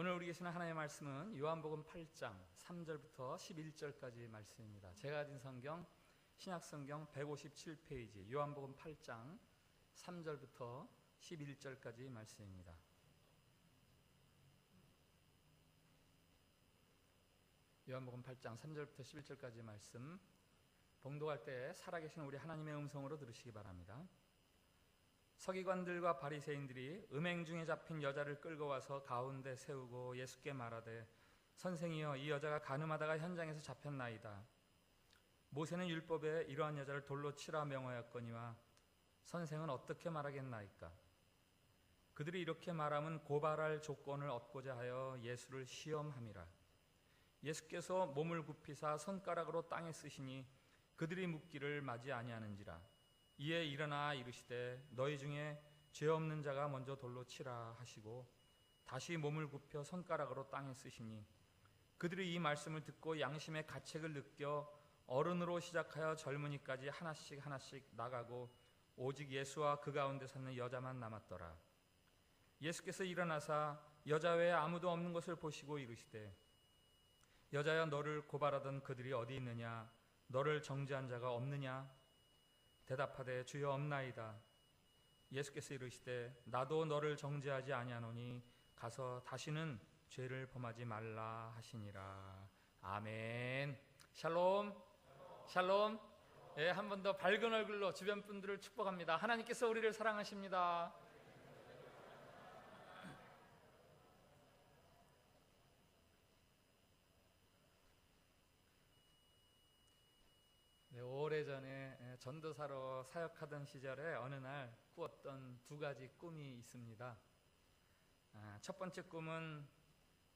오늘 우리 계시는 하나님의 말씀은 요한복음 8장 3절부터 11절까지 말씀입니다. 제가 가진 성경 신약성경 157페이지 요한복음 8장 3절부터 11절까지 말씀입니다. 요한복음 8장 3절부터 11절까지 말씀, 봉독할 때 살아계신 우리 하나님의 음성으로 들으시기 바랍니다. 서기관들과 바리새인들이 음행 중에 잡힌 여자를 끌고 와서 가운데 세우고 예수께 말하되, 선생이여, 이 여자가 간음하다가 현장에서 잡혔나이다. 모세는 율법에 이러한 여자를 돌로 치라 명하였거니와 선생은 어떻게 말하겠나이까? 그들이 이렇게 말하면 고발할 조건을 얻고자 하여 예수를 시험함이라. 예수께서 몸을 굽히사 손가락으로 땅에 쓰시니 그들이 묻기를 맞이 아니하는지라. 이에 일어나 이르시되, 너희 중에 죄 없는 자가 먼저 돌로 치라 하시고 다시 몸을 굽혀 손가락으로 땅에 쓰시니, 그들이 이 말씀을 듣고 양심의 가책을 느껴 어른으로 시작하여 젊은이까지 하나씩 하나씩 나가고 오직 예수와 그 가운데 섰는 여자만 남았더라. 예수께서 일어나사 여자 외에 아무도 없는 것을 보시고 이르시되, 여자여, 너를 고발하던 그들이 어디 있느냐? 너를 정죄한 자가 없느냐? 대답하되, 주여, 없나이다. 예수께서 이르시되, 나도 너를 정죄하지 아니하노니 가서 다시는 죄를 범하지 말라 하시니라. 아멘. 샬롬. 샬롬. 예, 한 번 더 밝은 얼굴로 주변 분들을 축복합니다. 하나님께서 우리를 사랑하십니다. 네, 오래전에 전도사로 사역하던 시절에 어느 날 꾸었던 두 가지 꿈이 있습니다. 첫 번째 꿈은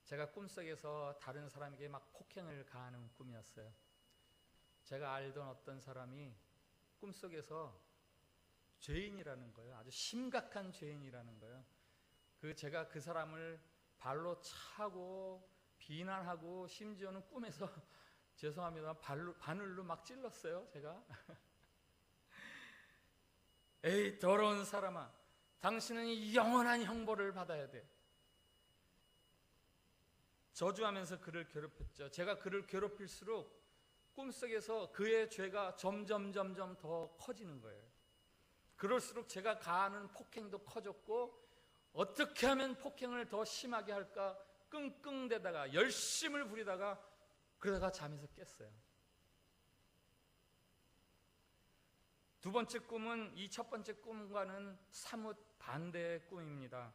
제가 꿈속에서 다른 사람에게 막 폭행을 가하는 꿈이었어요. 제가 알던 어떤 사람이 꿈속에서 죄인이라는 거예요. 아주 심각한 죄인이라는 거예요. 제가 그 사람을 발로 차고 비난하고 심지어는 꿈에서 죄송합니다, 바늘로 막 찔렀어요, 제가. 에이, 더러운 사람아, 당신은 영원한 형벌을 받아야 돼. 저주하면서 그를 괴롭혔죠. 제가 그를 괴롭힐수록 꿈속에서 그의 죄가 점점 더 커지는 거예요. 그럴수록 제가 가하는 폭행도 커졌고, 어떻게 하면 폭행을 더 심하게 할까 끙끙대다가 열심을 부리다가 그러다가 잠에서 깼어요. 두 번째 꿈은 이 첫 번째 꿈과는 사뭇 반대의 꿈입니다.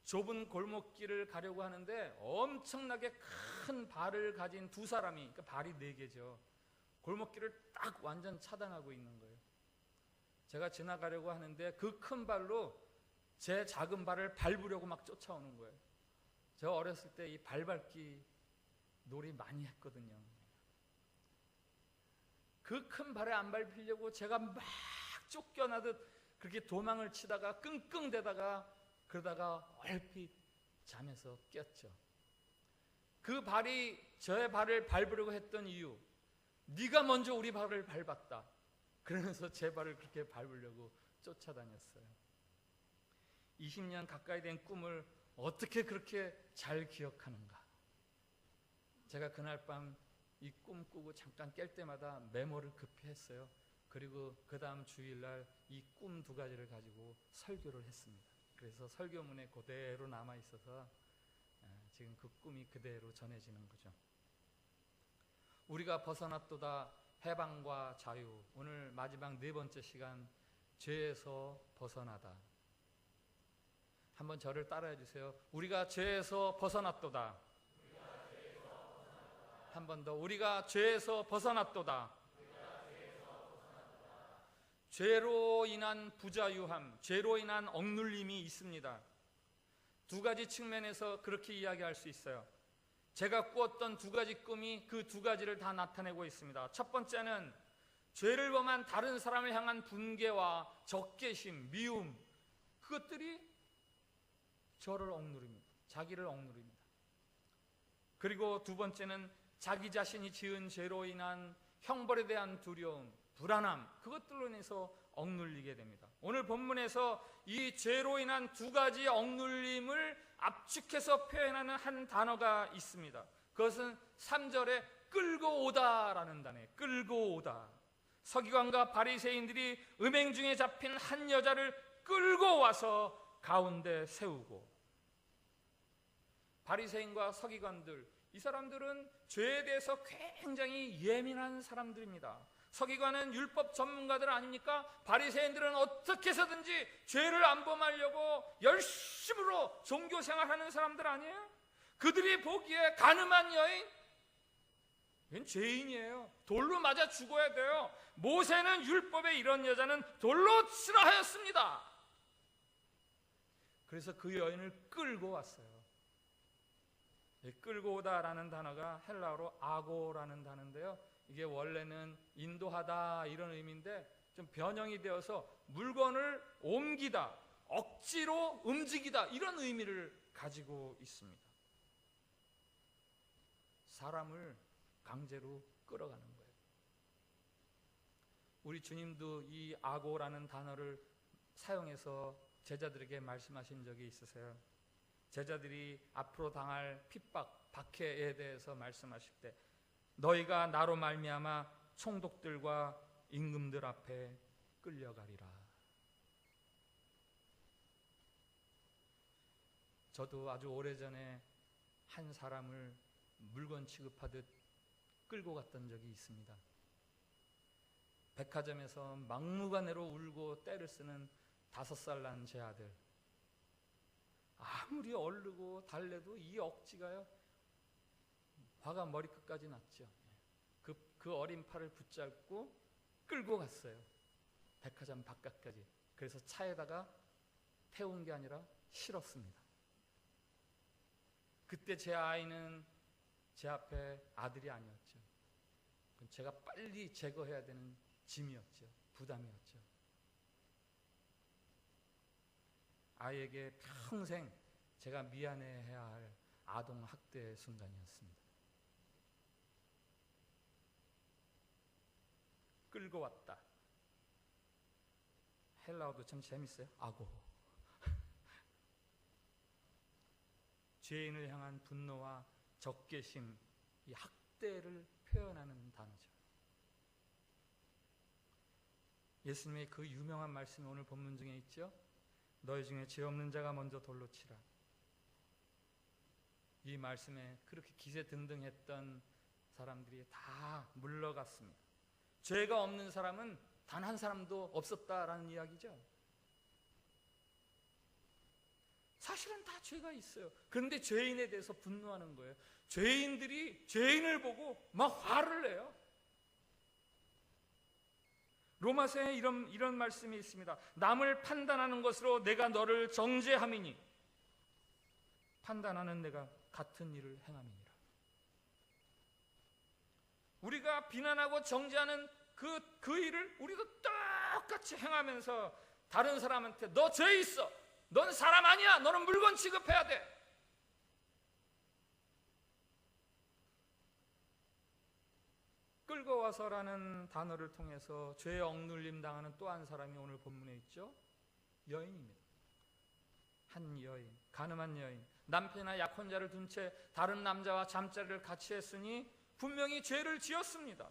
좁은 골목길을 가려고 하는데 엄청나게 큰 발을 가진 두 사람이, 그러니까 발이 4개죠. 골목길을 딱 완전 차단하고 있는 거예요. 제가 지나가려고 하는데 그 큰 발로 제 작은 발을 밟으려고 막 쫓아오는 거예요. 제가 어렸을 때 이 발밟기 놀이 많이 했거든요. 그 큰 발에 안 밟히려고 제가 막 쫓겨나듯 그렇게 도망을 치다가 끙끙대다가 그러다가 얼핏 잠에서 깼죠. 그 발이 저의 발을 밟으려고 했던 이유, 네가 먼저 우리 발을 밟았다. 그러면서 제 발을 그렇게 밟으려고 쫓아다녔어요. 20년 가까이 된 꿈을 어떻게 그렇게 잘 기억하는가? 제가 그날 밤 이 꿈 꾸고 잠깐 깰 때마다 메모를 급히 했어요. 그리고 그 다음 주일날 이 꿈 2가지를 가지고 설교를 했습니다. 그래서 설교문에 그대로 남아있어서 지금 그 꿈이 그대로 전해지는 거죠. 우리가 벗어났도다 해방과 자유. 오늘 마지막 4번째 시간, 죄에서 벗어나다. 한번 저를 따라해 주세요. 우리가 죄에서 벗어났도다. 한 번 더. 우리가 죄에서 벗어났도다. 죄로 인한 부자유함, 죄로 인한 억눌림이 있습니다. 2가지 측면에서 그렇게 이야기할 수 있어요. 제가 꾸었던 2가지 꿈이 그 2가지를 다 나타내고 있습니다. 첫 번째는 죄를 범한 다른 사람을 향한 분개와 적개심, 미움, 그것들이 저를 억누릅니다. 자기를 억누릅니다. 그리고 2번째는 자기 자신이 지은 죄로 인한 형벌에 대한 두려움, 불안함, 그것들로 인해서 억눌리게 됩니다. 오늘 본문에서 이 죄로 인한 두 가지 억눌림을 압축해서 표현하는 한 단어가 있습니다. 그것은 3절에 끌고 오다라는 단어예요. 끌고 오다. 서기관과 바리새인들이 음행 중에 잡힌 한 여자를 끌고 와서 가운데 세우고, 바리새인과 서기관들, 이 사람들은 죄에 대해서 굉장히 예민한 사람들입니다. 서기관은 율법 전문가들 아닙니까? 바리새인들은 어떻게 해서든지 죄를 안 범하려고 열심으로 종교 생활하는 사람들 아니에요? 그들이 보기에 가늠한 여인, 이건 죄인이에요. 돌로 맞아 죽어야 돼요. 모세는 율법에 이런 여자는 돌로 치라 하였습니다. 그래서 그 여인을 끌고 왔어요. 끌고 오다라는 단어가 헬라어로 아고라는 단어인데요, 이게 원래는 인도하다 이런 의미인데 좀 변형이 되어서 물건을 옮기다, 억지로 움직이다 이런 의미를 가지고 있습니다. 사람을 강제로 끌어가는 거예요. 우리 주님도 이 아고라는 단어를 사용해서 제자들에게 말씀하신 적이 있으세요. 제자들이 앞으로 당할 핍박, 박해에 대해서 말씀하실 때 너희가 나로 말미암아 총독들과 임금들 앞에 끌려가리라. 저도 아주 오래전에 한 사람을 물건 취급하듯 끌고 갔던 적이 있습니다. 백화점에서 막무가내로 울고 떼를 쓰는 5살 난 제 아들, 아무리 얼르고 달래도 이 억지가요, 화가 머리끝까지 났죠. 그 어린 팔을 붙잡고 끌고 갔어요. 백화점 바깥까지. 그래서 차에다가 태운 게 아니라 실었습니다. 그때 제 아이는 제 앞에 아들이 아니었죠. 제가 빨리 제거해야 되는 짐이었죠. 부담이었죠. 아이에게 평생 제가 미안해해야 할 아동 학대 순간이었습니다. 끌고 왔다. 헬라어도 참 재밌어요. 아고. 죄인을 향한 분노와 적개심, 이 학대를 표현하는 단어죠. 예수님의 그 유명한 말씀이 오늘 본문 중에 있죠. 너희 중에 죄 없는 자가 먼저 돌로 치라. 이 말씀에 그렇게 기세등등했던 사람들이 다 물러갔습니다. 죄가 없는 사람은 단 한 사람도 없었다라는 이야기죠. 사실은 다 죄가 있어요. 그런데 죄인에 대해서 분노하는 거예요. 죄인들이 죄인을 보고 막 화를 내요. 로마서에 이런 말씀이 있습니다. 남을 판단하는 것으로 내가 너를 정죄함이니 판단하는 내가 같은 일을 행함이니라. 우리가 비난하고 정죄하는 그 일을 우리도 똑같이 행하면서 다른 사람한테 너 죄 있어, 넌 사람 아니야, 너는 물건 취급해야 돼. 끌고 와서라는 단어를 통해서 죄에 억눌림 당하는 또 한 사람이 오늘 본문에 있죠. 여인입니다. 한 여인, 가늠한 여인, 남편이나 약혼자를 둔 채 다른 남자와 잠자리를 같이 했으니 분명히 죄를 지었습니다.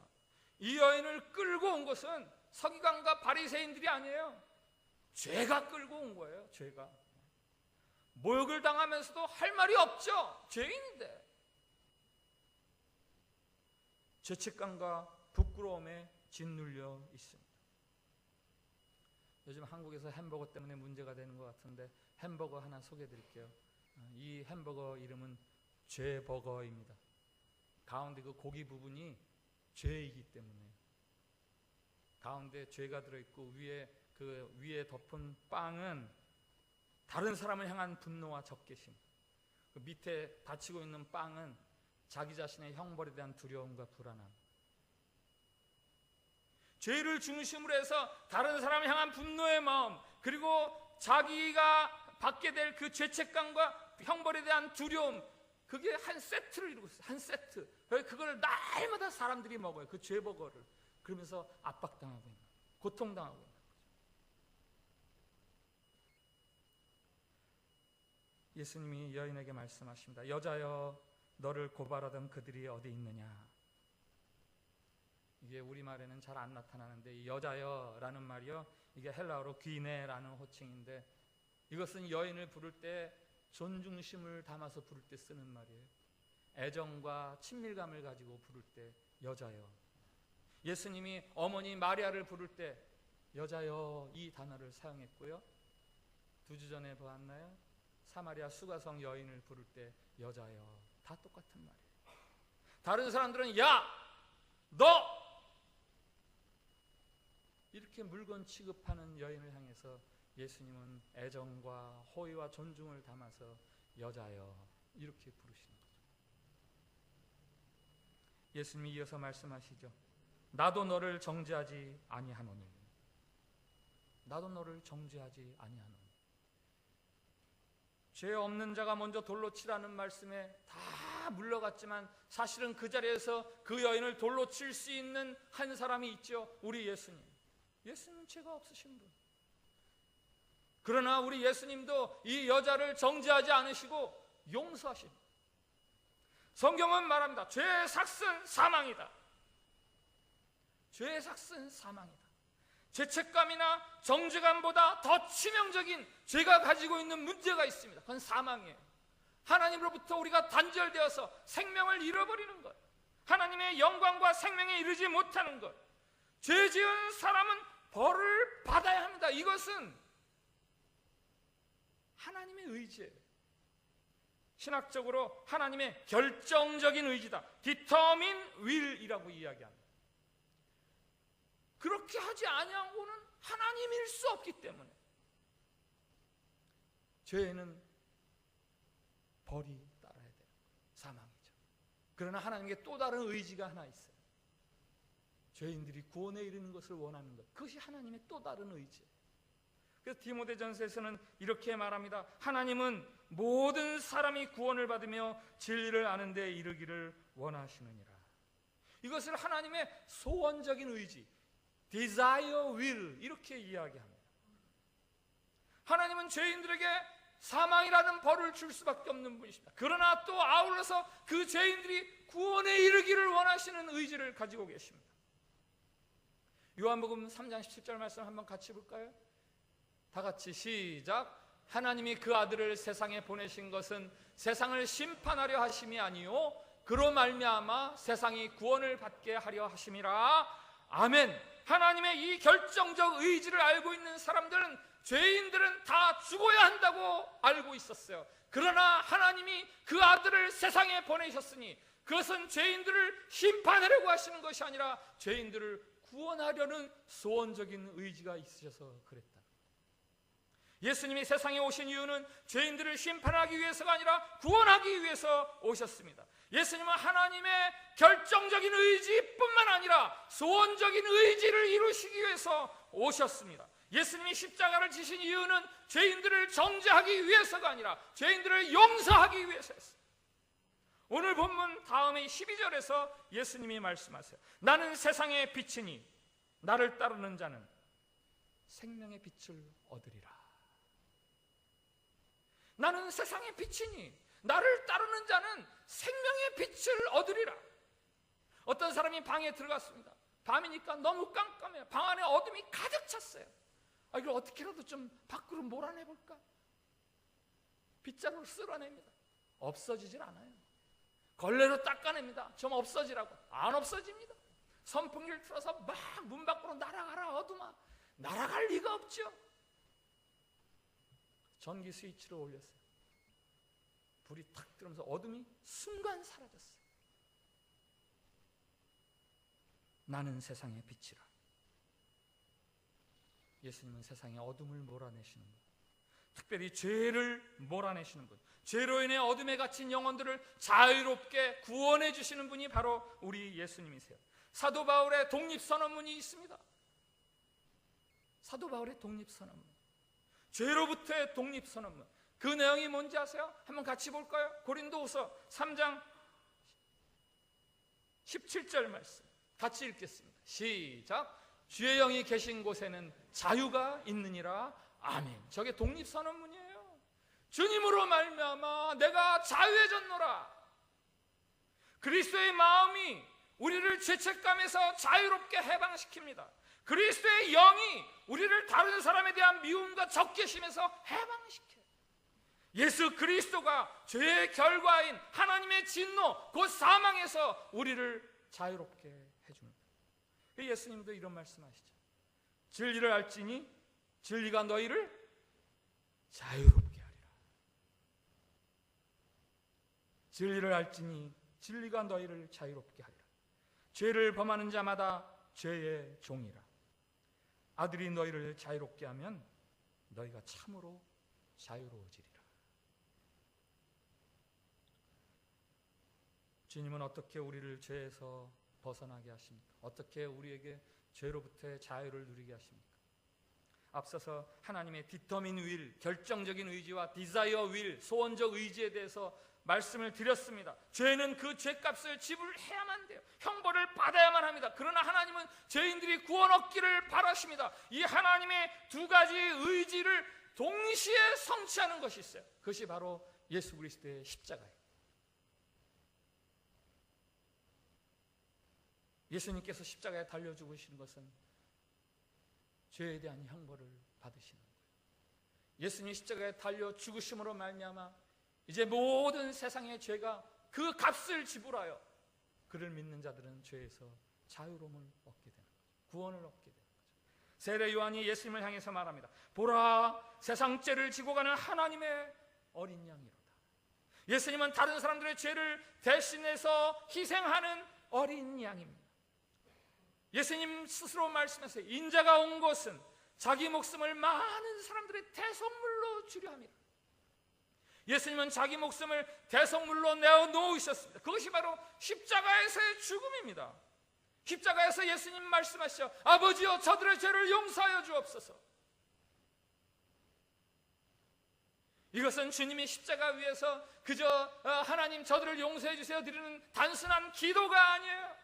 이 여인을 끌고 온 것은 서기관과 바리새인들이 아니에요. 죄가 끌고 온 거예요. 죄가. 모욕을 당하면서도 할 말이 없죠. 죄인인데. 죄책감과 부끄러움에 짓눌려 있습니다. 요즘 한국에서 햄버거 때문에 문제가 되는 것 같은데 햄버거 하나 소개해 드릴게요. 이 햄버거 이름은 죄버거입니다. 가운데 그 고기 부분이 죄이기 때문에 가운데 죄가 들어있고 위에 덮은 빵은 다른 사람을 향한 분노와 적개심, 그 밑에 받치고 있는 빵은 자기 자신의 형벌에 대한 두려움과 불안함. 죄를 중심으로 해서 다른 사람을 향한 분노의 마음, 그리고 자기가 받게 될 그 죄책감과 형벌에 대한 두려움, 그게 한 세트를 이루고 있어요. 한 세트. 그걸 날마다 사람들이 먹어요. 그 죄버거를. 그러면서 압박당하고 있는 거예요. 고통당하고 있는 거죠. 예수님이 여인에게 말씀하십니다. 여자여, 너를 고발하던 그들이 어디 있느냐. 이게 우리말에는 잘 안 나타나는데 이 여자여라는 말이요, 이게 헬라어로 귀네라는 호칭인데, 이것은 여인을 부를 때 존중심을 담아서 부를 때 쓰는 말이에요. 애정과 친밀감을 가지고 부를 때 여자여. 예수님이 어머니 마리아를 부를 때 여자여 이 단어를 사용했고요, 2주 전에 보았나요? 사마리아 수가성 여인을 부를 때 여자여. 다 똑같은 말이에요. 다른 사람들은 야, 너! 이렇게 물건 취급하는 여인을 향해서 예수님은 애정과 호의와 존중을 담아서 여자여 이렇게 부르시는 거죠. 예수님이 이어서 말씀하시죠. 나도 너를 정죄하지 아니하노니. 나도 너를 정죄하지 아니하노니. 죄 없는 자가 먼저 돌로 치라는 말씀에 다 물러갔지만 사실은 그 자리에서 그 여인을 돌로 칠 수 있는 한 사람이 있죠. 우리 예수님. 예수님은 죄가 없으신 분. 그러나 우리 예수님도 이 여자를 정죄하지 않으시고 용서하십니다. 성경은 말합니다. 죄의 삭은 사망이다. 죄의 삭은 사망이다. 죄책감이나 정죄감보다 더 치명적인 죄가 가지고 있는 문제가 있습니다. 그건 사망이에요. 하나님으로부터 우리가 단절되어서 생명을 잃어버리는 것, 하나님의 영광과 생명에 이르지 못하는 것. 죄 지은 사람은 벌을 받아야 합니다. 이것은 하나님의 의지예요. 신학적으로 하나님의 결정적인 의지다. Determine will이라고 이야기합니다. 그렇게 하지 아니하고는 하나님일 수 없기 때문에 죄에는 벌이 따라야 돼요. 사망이죠. 그러나 하나님께 또 다른 의지가 하나 있어요. 죄인들이 구원에 이르는 것을 원하는 것. 그것이 하나님의 또 다른 의지예요. 그래서 디모데전서에서는 이렇게 말합니다. 하나님은 모든 사람이 구원을 받으며 진리를 아는 데 이르기를 원하시느니라. 이것을 하나님의 소원적인 의지, desire will 이렇게 이야기합니다. 하나님은 죄인들에게 사망이라는 벌을 줄 수밖에 없는 분이십니다. 그러나 또 아울러서 그 죄인들이 구원에 이르기를 원하시는 의지를 가지고 계십니다. 요한복음 3장 17절 말씀 한번 같이 볼까요? 다 같이 시작. 하나님이 그 아들을 세상에 보내신 것은 세상을 심판하려 하심이 아니요 그로 말미암아 세상이 구원을 받게 하려 하심이라. 아멘. 하나님의 이 결정적 의지를 알고 있는 사람들은, 죄인들은 다 죽어야 한다고 알고 있었어요. 그러나 하나님이 그 아들을 세상에 보내셨으니 그것은 죄인들을 심판하려고 하시는 것이 아니라 죄인들을 구원하려는 소원적인 의지가 있으셔서 그랬다. 예수님이 세상에 오신 이유는 죄인들을 심판하기 위해서가 아니라 구원하기 위해서 오셨습니다. 예수님은 하나님의 결정적인 의지뿐만 아니라 소원적인 의지를 이루시기 위해서 오셨습니다. 예수님이 십자가를 지신 이유는 죄인들을 정죄하기 위해서가 아니라 죄인들을 용서하기 위해서였습니다. 오늘 본문 다음에 12절에서 예수님이 말씀하세요. 나는 세상의 빛이니 나를 따르는 자는 생명의 빛을 얻으리라. 나는 세상의 빛이니 나를 따르는 자는 생명의 빛을 얻으리라. 어떤 사람이 방에 들어갔습니다. 밤이니까 너무 깜깜해요. 방 안에 어둠이 가득 찼어요. 이걸 어떻게라도 좀 밖으로 몰아내볼까? 빗자루를 쓸어냅니다. 없어지질 않아요. 걸레로 닦아냅니다. 좀 없어지라고. 안 없어집니다. 선풍기를 틀어서 막 문 밖으로 날아가라 어둠아. 날아갈 리가 없죠. 전기 스위치를 올렸어요. 불이 탁 들어오면서 어둠이 순간 사라졌어요. 나는 세상의 빛이라. 예수님은 세상의 어둠을 몰아내시는 분, 특별히 죄를 몰아내시는 분, 죄로 인해 어둠에 갇힌 영혼들을 자유롭게 구원해 주시는 분이 바로 우리 예수님이세요. 사도 바울의 독립선언문이 있습니다. 사도 바울의 독립선언문, 죄로부터의 독립선언문. 그 내용이 뭔지 아세요? 한번 같이 볼까요? 고린도후서 3장 17절 말씀 같이 읽겠습니다. 시작. 주의 영이 계신 곳에는 자유가 있느니라. 아멘. 저게 독립선언문이에요. 주님으로 말미암아 내가 자유해졌노라. 그리스도의 마음이 우리를 죄책감에서 자유롭게 해방시킵니다. 그리스도의 영이 우리를 다른 사람에 대한 미움과 적개심에서 해방시켜요. 예수 그리스도가 죄의 결과인 하나님의 진노, 곧 사망에서 우리를 자유롭게 해줍니다. 예수님도 이런 말씀하시죠. 진리를 알지니 진리가 너희를 자유롭게 하리라. 진리를 알지니 진리가 너희를 자유롭게 하리라. 죄를 범하는 자마다 죄의 종이라. 아들이 너희를 자유롭게 하면 너희가 참으로 자유로워지리라. 주님은 어떻게 우리를 죄에서 벗어나게 하십니까? 어떻게 우리에게 죄로부터의 자유를 누리게 하십니까? 앞서서 하나님의 디터민 윌, 결정적인 의지와 디자이어 윌, 소원적 의지에 대해서 말씀을 드렸습니다. 죄는 그 죄값을 지불해야만 돼요. 형벌을 받아야만 합니다. 그러나 하나님은 죄인들이 구원 얻기를 바라십니다. 이 하나님의 두 가지 의지를 동시에 성취하는 것이 있어요. 그것이 바로 예수 그리스도의 십자가예요. 예수님께서 십자가에 달려 죽으신 것은 죄에 대한 형벌을 받으시는 거예요. 예수님 십자가에 달려 죽으심으로 말미암아 이제 모든 세상의 죄가 그 값을 지불하여 그를 믿는 자들은 죄에서 자유로움을 얻게 되는 거죠. 구원을 얻게 되는 거죠. 세례 요한이 예수님을 향해서 말합니다. 보라, 세상 죄를 지고 가는 하나님의 어린 양이로다. 예수님은 다른 사람들의 죄를 대신해서 희생하는 어린 양입니다. 예수님 스스로 말씀하세요. 인자가 온 것은 자기 목숨을 많은 사람들의 대속물로 주려 함이라. 예수님은 자기 목숨을 대속물로 내어놓으셨습니다. 그것이 바로 십자가에서의 죽음입니다. 십자가에서 예수님 말씀하시죠. 아버지여, 저들의 죄를 용서하여 주옵소서. 이것은 주님이 십자가 위에서 그저 하나님 저들을 용서해 주세요 드리는 단순한 기도가 아니에요.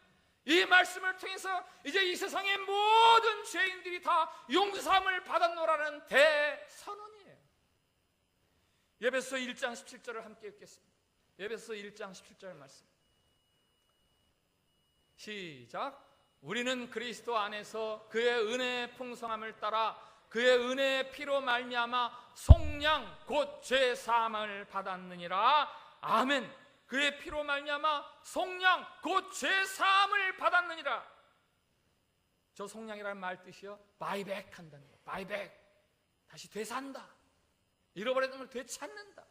이 말씀을 통해서 이제 이 세상의 모든 죄인들이 다 용서함을 받았노라는 대선언이에요. 에베소서 1장 17절을 함께 읽겠습니다. 에베소서 1장 17절 말씀 시작. 우리는 그리스도 안에서 그의 은혜의 풍성함을 따라 그의 은혜의 피로 말미암아 속량 곧 죄 사함을 받았느니라. 아멘. 그의 피로 말미암아 속량 곧 죄 사함을 받았느니라. 저 속량이라는 말 뜻이요, 바이백 한다는 거예요. 바이백, 다시 되산다. 잃어버렸던 걸 되찾는다.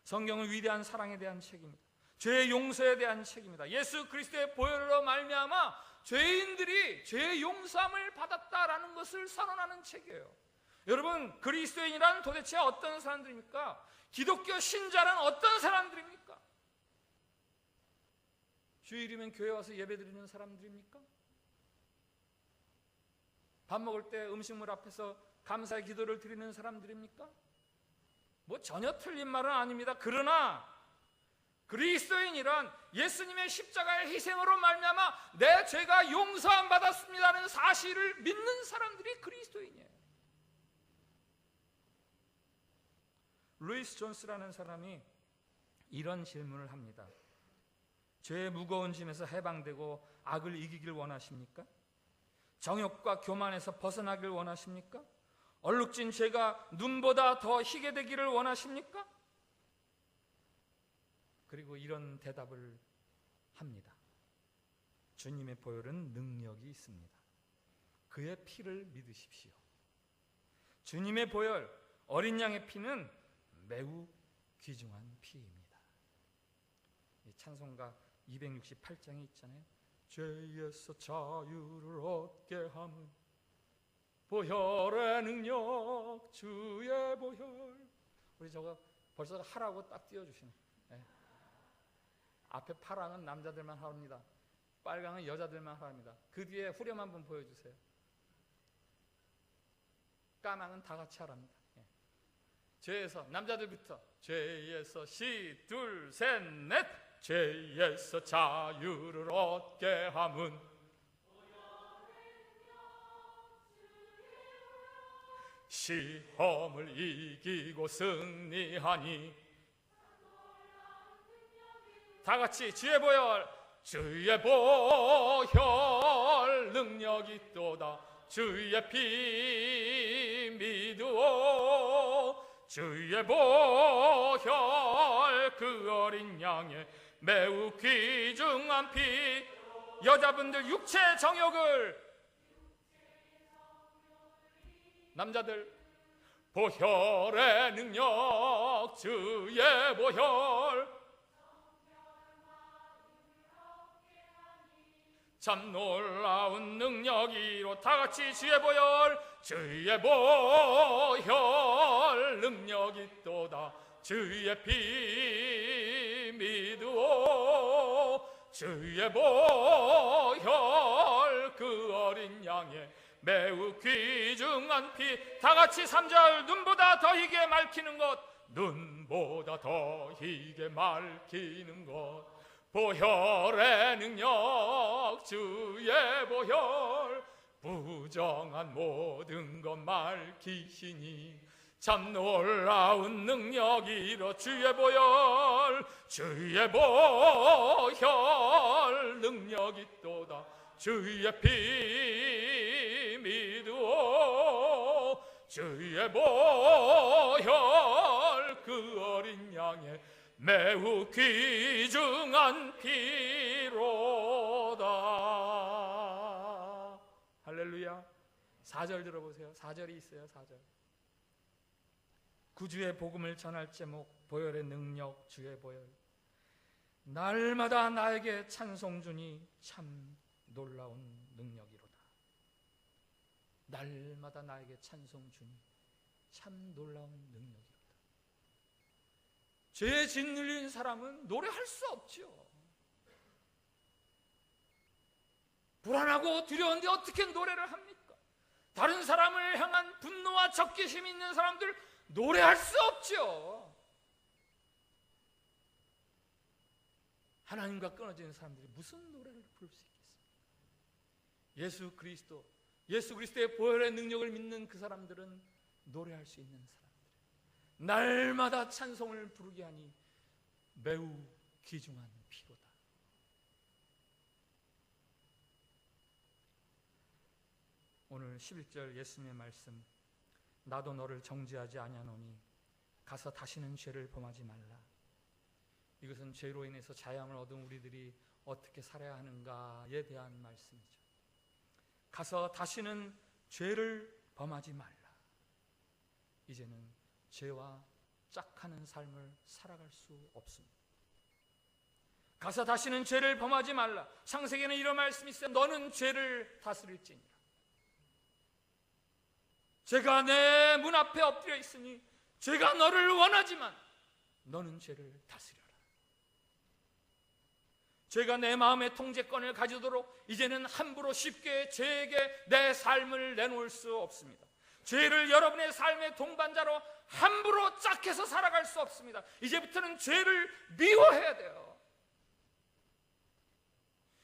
성경은 위대한 사랑에 대한 책입니다. 죄의 용서에 대한 책입니다. 예수 그리스도의 보혈로 말미암아 죄인들이 죄의 용서함을 받았다라는 것을 선언하는 책이에요. 여러분, 그리스도인이란 도대체 어떤 사람들입니까? 기독교 신자란 어떤 사람들입니까? 주일이면 교회 와서 예배드리는 사람들입니까? 밥 먹을 때 음식물 앞에서 감사의 기도를 드리는 사람들입니까? 뭐 전혀 틀린 말은 아닙니다. 그러나 그리스도인이란 예수님의 십자가의 희생으로 말미암아 내 죄가 용서함 받았습니다는 사실을 믿는 사람들이 그리스도인이에요. 루이스 존스라는 사람이 이런 질문을 합니다. 죄의 무거운 짐에서 해방되고 악을 이기길 원하십니까? 정욕과 교만에서 벗어나길 원하십니까? 얼룩진 죄가 눈보다 더 희게 되기를 원하십니까? 그리고 이런 대답을 합니다. 주님의 보혈은 능력이 있습니다. 그의 피를 믿으십시오. 주님의 보혈, 어린 양의 피는 매우 귀중한 피입니다. 찬송가 268장에 있잖아요. 죄에서 자유를 얻게 함은 보혈의 능력, 주의 보혈. 우리 저거 벌써 하라고 딱 띄워주시네. 네. 앞에 파랑은 남자들만 합니다. 빨강은 여자들만 합니다. 그 뒤에 후렴 한번 보여주세요. 까망은 다 같이 하랍니다. 네. 죄에서, 남자들부터 죄에서 시, 둘, 셋, 넷. 죄에서 자유를 얻게 함은 시험을 이기고 승리하니. 다 같이 주의 보혈, 주의 보혈 능력이 있도다. 주의 피 믿으오. 주의 보혈 그 어린 양의 매우 귀중한 피. 여자분들 육체 정욕을, 남자들 보혈의 능력, 주의 보혈 참 놀라운 능력이로. 다 같이 주의 보혈, 주의 보혈 능력이 있도다. 주의 피 믿으오. 주의 보혈 그 어린 양의 매우 귀중한 피. 다 같이 3절. 눈보다 더 희게 맑히는 것, 눈보다 더 희게 맑히는 것. 보혈의 능력, 주의 보혈 부정한 모든 것 맑히시니. 참 놀라운 능력이로. 주의 보혈, 주의 보혈 능력이 있도다. 주의 피 믿으오. 주의 보혈 그 어린 양의 매우 귀중한 피로다. 할렐루야. 4절 들어보세요. 4절이 있어요. 4절. 구주의 복음을 전할 제목, 보혈의 능력, 주의 보혈. 날마다 나에게 찬송 주니 참 놀라운 능력이로다. 날마다 나에게 찬송 주니 참 놀라운 능력이로다. 죄에 짓눌린 사람은 노래할 수 없죠. 불안하고 두려운데 어떻게 노래를 합니까? 다른 사람을 향한 분노와 적개심이 있는 사람들 노래할 수 없죠. 하나님과 끊어지는 사람들이 무슨 노래를 부를 수 있겠습니까? 예수 그리스도의 보혈의 능력을 믿는 그 사람들은 노래할 수 있는 사람들, 날마다 찬송을 부르게 하니 매우 귀중한 피로다. 오늘 11절 예수님의 말씀, 나도 너를 정죄하지 아니하노니 가서 다시는 죄를 범하지 말라. 이것은 죄로 인해서 자유함을 얻은 우리들이 어떻게 살아야 하는가에 대한 말씀이죠. 가서 다시는 죄를 범하지 말라. 이제는 죄와 짝하는 삶을 살아갈 수 없습니다. 가서 다시는 죄를 범하지 말라. 창세기에는 이런 말씀이 있어요. 너는 죄를 다스릴지니라. 죄가 내 문 앞에 엎드려 있으니 죄가 너를 원하지만 너는 죄를 다스려라. 죄가 내 마음의 통제권을 가지도록 이제는 함부로 쉽게 죄에게 내 삶을 내놓을 수 없습니다. 죄를 여러분의 삶의 동반자로 함부로 짝해서 살아갈 수 없습니다. 이제부터는 죄를 미워해야 돼요.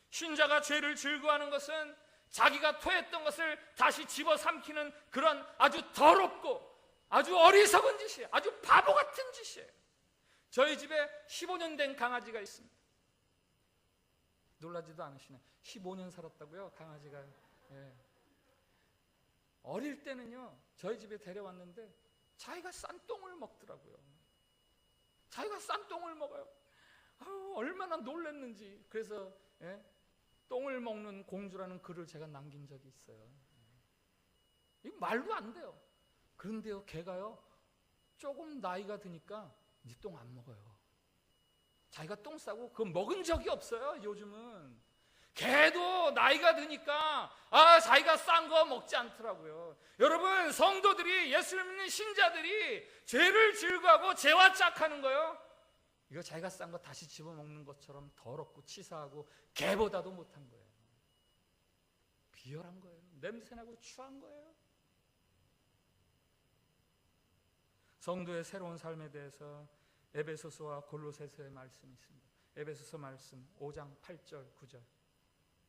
신자가 죄를 즐거워하는 것은 자기가 토했던 것을 다시 집어삼키는 그런 아주 더럽고 아주 어리석은 짓이에요. 아주 바보 같은 짓이에요. 저희 집에 15년 된 강아지가 있습니다. 놀라지도 않으시네. 15년 살았다고요, 강아지가. 예. 어릴 때는요, 저희 집에 데려왔는데 자기가 싼똥을 먹더라고요. 자기가 싼똥을 먹어요. 아유, 얼마나 놀랐는지. 그래서 똥을 먹는 공주라는 글을 제가 남긴 적이 있어요. 이거 말도 안 돼요. 그런데요, 걔가요 조금 나이가 드니까 이제 똥 안 먹어요. 자기가 똥 싸고 그거 먹은 적이 없어요. 요즘은 걔도 나이가 드니까 자기가 싼 거 먹지 않더라고요. 여러분, 성도들이, 예수를 믿는 신자들이 죄를 즐거워하고 죄와 짝하는 거요, 이거 자기가 싼 거 다시 집어먹는 것처럼 더럽고 치사하고 개보다도 못한 거예요. 비열한 거예요. 냄새나고 추한 거예요. 성도의 새로운 삶에 대해서 에베소서와 골로새서의 말씀이 있습니다. 에베소서 말씀 5장 8절 9절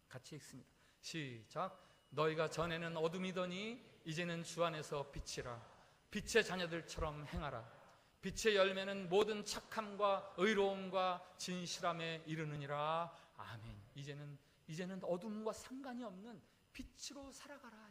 같이 읽습니다. 시작. 너희가 전에는 어둠이더니 이제는 주 안에서 빛이라. 빛의 자녀들처럼 행하라. 빛의 열매는 모든 착함과 의로움과 진실함에 이르느니라. 아멘. 이제는 어둠과 상관이 없는 빛으로 살아가라.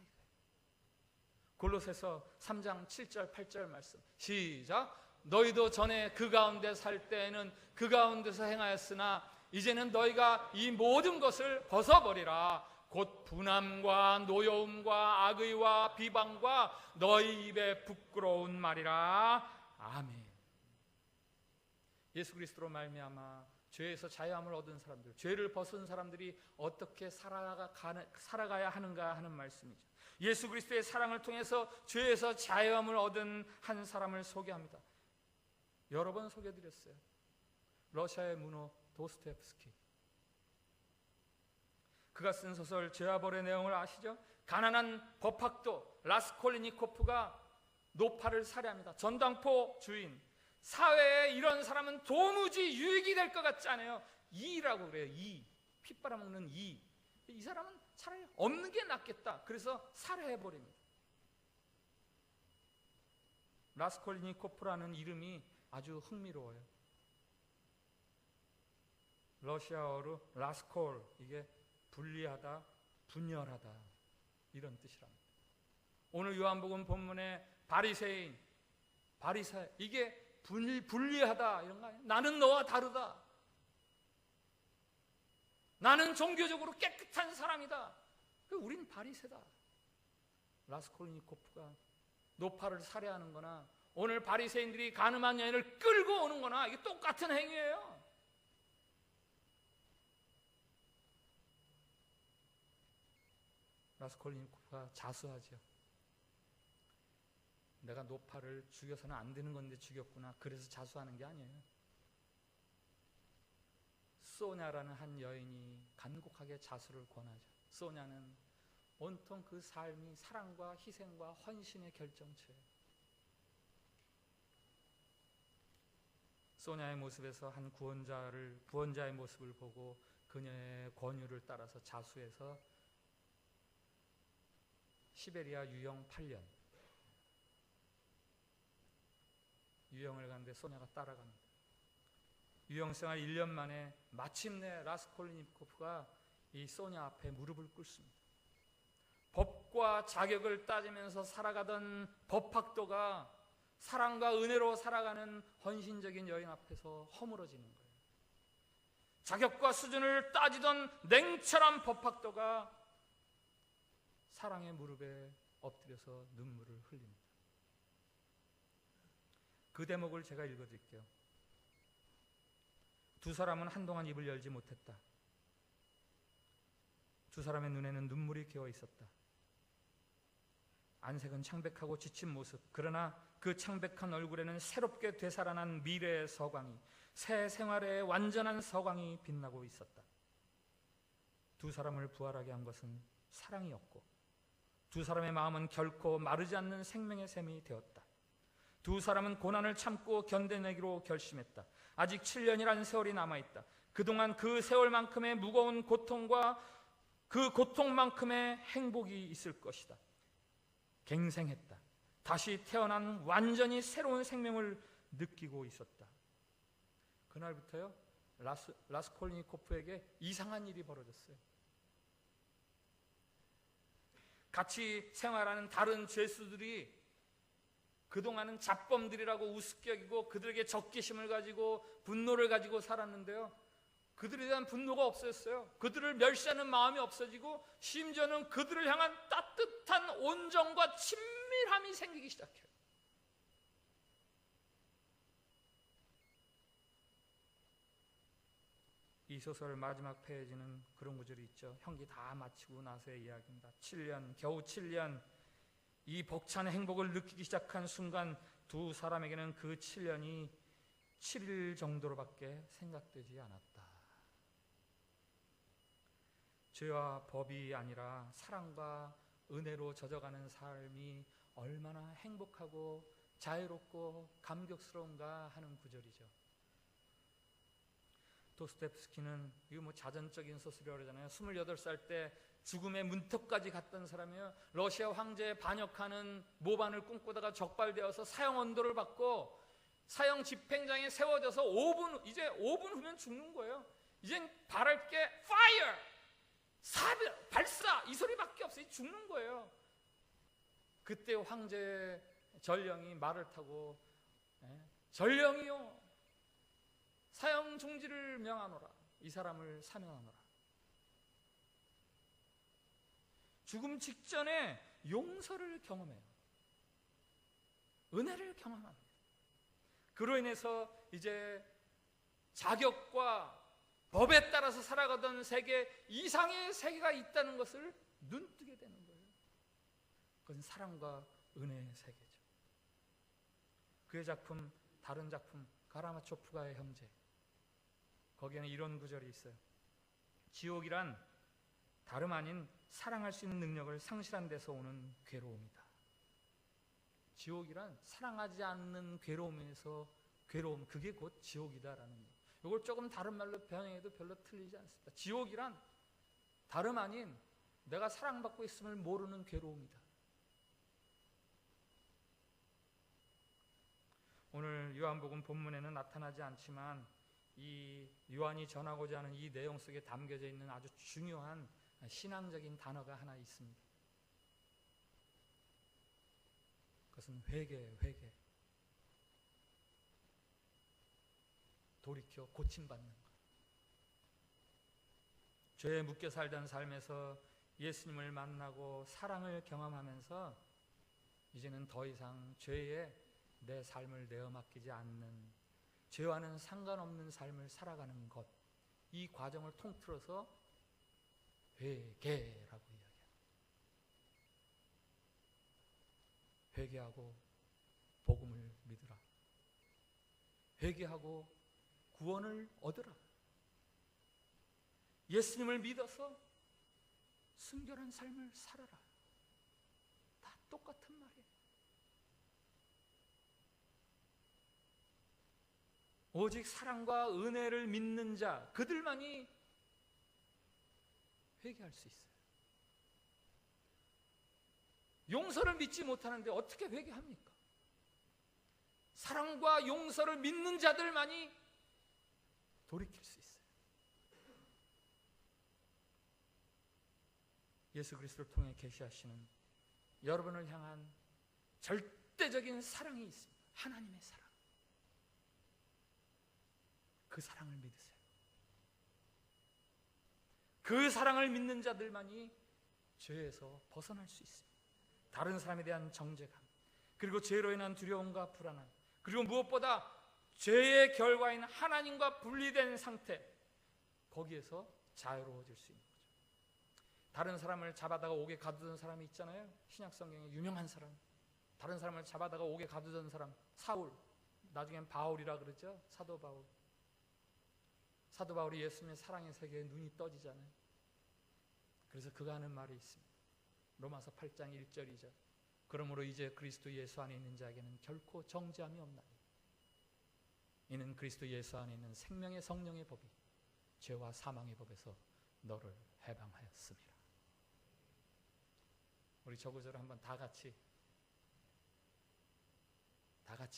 골로새서 3장 7절 8절 말씀 시작. 너희도 전에 그 가운데 살 때에는 그 가운데서 행하였으나 이제는 너희가 이 모든 것을 벗어버리라. 곧 분함과 노여움과 악의와 비방과 너희 입에 부끄러운 말이라. 아멘. 예수 그리스도로 말미암아 죄에서 자유함을 얻은 사람들, 죄를 벗은 사람들이 어떻게 살아가야 하는가 하는 말씀이죠. 예수 그리스도의 사랑을 통해서 죄에서 자유함을 얻은 한 사람을 소개합니다. 여러 번 소개해드렸어요. 러시아의 문호 도스토옙스키. 그가 쓴 소설 죄와 벌의 내용을 아시죠? 가난한 법학도 라스콜리니코프가 노파를 살해합니다. 전당포 주인. 사회에 이런 사람은 도무지 유익이 될 것 같지 않아요. 이라고 그래요. 피 빨아먹는 이 사람은 차라리 없는 게 낫겠다. 그래서 살해해버립니다. 라스콜리니코프라는 이름이 아주 흥미로워요. 러시아어로 라스콜, 이게 분리하다, 분열하다 이런 뜻이랍니다. 오늘 요한복음 본문의 바리새인, 바리새, 이게 분리하다 이런 거 아니에요? 나는 너와 다르다. 나는 종교적으로 깨끗한 사람이다. 우린 바리새다. 라스콜니코프가 노파를 살해하는 거나 오늘 바리새인들이 가늠한 여인을 끌고 오는 거나 이게 똑같은 행위예요. 라스콜니코프가 자수하죠. 내가 노파를 죽여서는 안 되는 건데 죽였구나. 그래서 자수하는 게 아니에요. 소냐라는 한 여인이 간곡하게 자수를 권하죠. 소냐는 온통 그 삶이 사랑과 희생과 헌신의 결정체예요. 소냐의 모습에서 한 구원자의 모습을 보고 그녀의 권유를 따라서 자수해서 시베리아 유영 8년 유영을 가는데 소냐가 따라갑니다. 유영생활 1년 만에 마침내 라스콜니코프가 이 소냐 앞에 무릎을 꿇습니다. 법과 자격을 따지면서 살아가던 법학도가 사랑과 은혜로 살아가는 헌신적인 여인 앞에서 허물어지는 거예요. 자격과 수준을 따지던 냉철한 법학도가 사랑의 무릎에 엎드려서 눈물을 흘립니다. 그 대목을 제가 읽어드릴게요. 두 사람은 한동안 입을 열지 못했다. 두 사람의 눈에는 눈물이 개어 있었다. 안색은 창백하고 지친 모습, 그러나 그 창백한 얼굴에는 새롭게 되살아난 미래의 서광이, 새 생활의 완전한 서광이 빛나고 있었다. 두 사람을 부활하게 한 것은 사랑이었고 두 사람의 마음은 결코 마르지 않는 생명의 샘이 되었다. 두 사람은 고난을 참고 견뎌내기로 결심했다. 아직 7년이라는 세월이 남아있다. 그동안 그 세월만큼의 무거운 고통과 그 고통만큼의 행복이 있을 것이다. 갱생했다. 다시 태어난 완전히 새로운 생명을 느끼고 있었다. 그날부터요, 라스콜니코프에게 이상한 일이 벌어졌어요. 같이 생활하는 다른 죄수들이 그동안은 잡범들이라고 우습게 여기고 그들에게 적개심을 가지고 분노를 가지고 살았는데요, 그들에 대한 분노가 없어졌어요. 그들을 멸시하는 마음이 없어지고 심지어는 그들을 향한 따뜻한 온정과 친밀함이 생기기 시작해요. 이 소설 마지막 페이지는 그런 구절이 있죠. 형기 다 마치고 나서의 이야기입니다. 7년, 겨우 7년, 이 벅찬 행복을 느끼기 시작한 순간 두 사람에게는 그 7년이 7일 정도로밖에 생각되지 않았다. 죄와 법이 아니라 사랑과 은혜로 젖어가는 삶이 얼마나 행복하고 자유롭고 감격스러운가 하는 구절이죠. 도스토옙스키는 이거 뭐 자전적인 소설이라고 그러잖아요. 28살 때 죽음의 문턱까지 갔던 사람이에요. 러시아 황제에 반역하는 모반을 꿈꾸다가 적발되어서 사형 언도를 받고 사형 집행장에 세워져서 5분 후면 죽는 거예요. 이젠 바랄 게 fire, 사별, 발사 이 소리밖에 없어요. 죽는 거예요. 그때 황제 전령이 말을 타고 전령이요 사형 중지를 명하노라. 이 사람을 사면하노라. 죽음 직전에 용서를 경험해요. 은혜를 경험합니다. 그로 인해서 이제 자격과 법에 따라서 살아가던 세계 이상의 세계가 있다는 것을 눈뜨게 되는 거예요. 그건 사랑과 은혜의 세계죠. 그의 작품, 다른 작품 가라마초프가의 형제, 거기에는 이런 구절이 있어요. 지옥이란 다름 아닌 사랑할 수 있는 능력을 상실한 데서 오는 괴로움이다. 지옥이란 사랑하지 않는 괴로움에서 괴로움, 그게 곧 지옥이다라는 거. 이걸 조금 다른 말로 변형해도 별로 틀리지 않습니다. 지옥이란 다름 아닌 내가 사랑받고 있음을 모르는 괴로움이다. 오늘 요한복음 본문에는 나타나지 않지만 이 요한이 전하고자 하는 이 내용 속에 담겨져 있는 아주 중요한 신앙적인 단어가 하나 있습니다. 그것은 회개예요. 회개. 돌이켜 고침받는 것. 죄에 묶여 살던 삶에서 예수님을 만나고 사랑을 경험하면서 이제는 더 이상 죄에 내 삶을 내어 맡기지 않는, 죄와는 상관없는 삶을 살아가는 것, 이 과정을 통틀어서 회개라고 이야기합니다. 회개하고 복음을 믿으라. 회개하고 구원을 얻으라. 예수님을 믿어서 순결한 삶을 살아라. 다 똑같은 말이에요. 오직 사랑과 은혜를 믿는 자, 그들만이 회개할 수 있어요. 용서를 믿지 못하는데 어떻게 회개합니까? 사랑과 용서를 믿는 자들만이 돌이킬 수 있어요. 예수 그리스도를 통해 계시하시는 여러분을 향한 절대적인 사랑이 있습니다. 하나님의 사랑. 그 사랑을 믿으세요. 그 사랑을 믿는 자들만이 죄에서 벗어날 수 있습니다. 다른 사람에 대한 정죄감, 그리고 죄로 인한 두려움과 불안함, 그리고 무엇보다 죄의 결과인 하나님과 분리된 상태, 거기에서 자유로워질 수 있는 거죠. 다른 사람을 잡아다가 옥에 가두던 사람이 있잖아요. 신약 성경에 유명한 사람, 다른 사람을 잡아다가 옥에 가두던 사람, 사울, 나중엔 바울이라 그러죠. 사도 바울. 사도 바울이 예수님의 사랑의 세계에 눈이 떠지잖아요. 그래서 그가 하는 말이 있습니다. 로마서 8장 1절이죠. 그러므로 이제 그리스도 예수 안에 있는 자에게는 결코 정죄함이 없나니 이는 그리스도 예수 안에 있는 생명의 성령의 법이 죄와 사망의 법에서 너를 해방하였습니다. 우리 저 구절을 한번 다 같이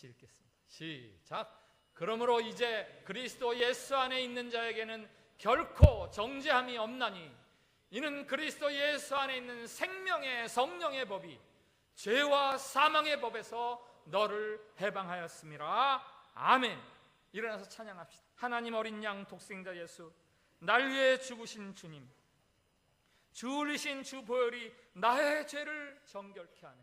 읽겠습니다. 시작. 그러므로 이제 그리스도 예수 안에 있는 자에게는 결코 정죄함이 없나니 이는 그리스도 예수 안에 있는 생명의 성령의 법이 죄와 사망의 법에서 너를 해방하였습니다. 아멘. 일어나서 찬양합시다. 하나님 어린 양 독생자 예수, 날 위해 죽으신 주님, 주 흘리신 주 보혈이 나의 죄를 정결케 하네.